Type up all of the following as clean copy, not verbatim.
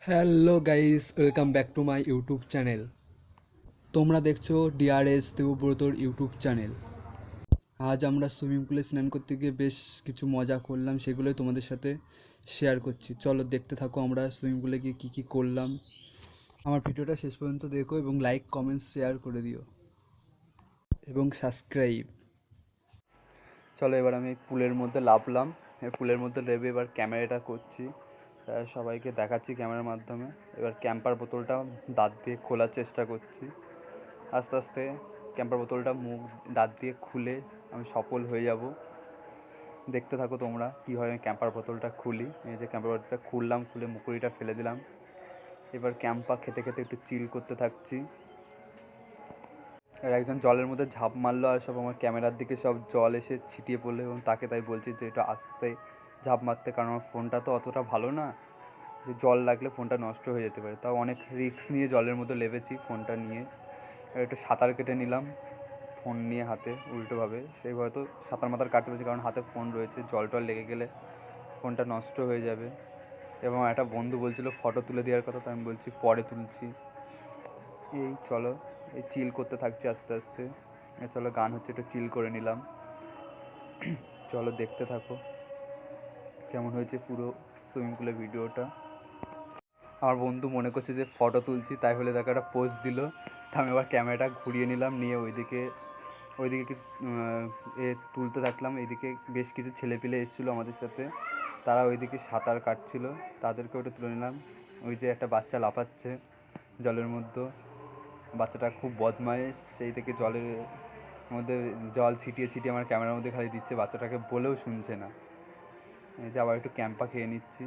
Hello guys, welcome back to my YouTube channel. তোমরা দেখছো DRS দেবব্রতর YouTube channel. আজ আমরা সুইমিং পুলে স্নান করতে গিয়ে বেশ কিছু মজা করলাম, সেগুলোই তোমাদের সাথে শেয়ার করছি। চলো দেখতে থাকো আমরা সুইমিং পুলে গিয়ে কী কী করলাম। আমার ভিডিওটা শেষ পর্যন্ত দেখো এবং লাইক কমেন্টস শেয়ার করে দিও এবং সাবস্ক্রাইব। চলো এবার আমি পুলের মধ্যে নামলাম। পুলের মধ্যে নেমে এবার ক্যামেরাটা করছি, সবাইকে দেখাচ্ছি ক্যামেরার মাধ্যমে। এবার ক্যাম্পার বোতলটা দাঁত দিয়ে খোলার চেষ্টা করছি। আস্তে আস্তে ক্যাম্পার বোতলটা মুখ দাঁত দিয়ে খুলে আমি সফল হয়ে যাব। দেখতে থাকো তোমরা কীভাবে আমি ক্যাম্পার বোতলটা খুলি। এই যে ক্যাম্পার বোতলটা খুললাম, খুলে মুকুড়িটা ফেলে দিলাম। এবার ক্যাম্পা খেতে খেতে একটু চিল করতে থাকছি। আর একজন জলের মধ্যে ঝাঁপ মারলো, আর সব আমার ক্যামেরার দিকে সব জল এসে ছিটিয়ে পড়লো, এবং তাকে তাই বলছি যে একটু আস্তে ঝাঁপ মারতে, কারণ আমার ফোনটা তো অতটা ভালো না যে জল লাগলে ফোনটা নষ্ট হয়ে যেতে পারে। তাও অনেক রিস্ক নিয়ে জলের মধ্যে নেমেছি ফোনটা নিয়ে। একটু সাঁতার কেটে নিলাম ফোন নিয়ে হাতে উল্টোভাবে। সেইভাবে তো সাঁতার মাতার কাটতে পেরেছি, কারণ হাতে ফোন রয়েছে, জল টল লেগে গেলে ফোনটা নষ্ট হয়ে যাবে। এবং একটা বন্ধু বলছিল ফটো তুলে দেওয়ার কথা, তো আমি বলছি পরে তুলছি। এই চলো এই চিল করতে থাকছি আস্তে আস্তে। চলো গান হচ্ছে, একটু চিল করে নিলাম। চলো দেখতে থাকো কেমন হয়েছে পুরো সুইমিং পুলের ভিডিওটা। আমার বন্ধু মনে করছে যে ফটো তুলছি, তাই হলে তাকে একটা পোজ দিল। তা আমি আবার ক্যামেরাটা ঘুরিয়ে নিলাম, নিয়ে ওইদিকে কিছু তুলতে থাকলাম। এইদিকে বেশ কিছু ছেলেপিলে এসেছিলো আমাদের সাথে, তারা ওইদিকে সাঁতার কাটছিল, তাদেরকে ওটা তুলে নিলাম। ওই যে একটা বাচ্চা লাফাচ্ছে জলের মধ্যে, বাচ্চাটা খুব বদমাইশ, সেই থেকে জলের মধ্যে জল ছিটিয়ে ছিটিয়ে আমার ক্যামেরার মধ্যে খালি দিচ্ছে, বাচ্চাটাকে বলেও শুনছে না। এই যে আবার একটু ক্যাম্পা খেয়ে নিচ্ছি।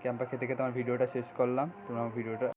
ক্যাম্পা খেতে খেতে আমার ভিডিওটা শেষ করলাম। তোমরা আমার ভিডিওটা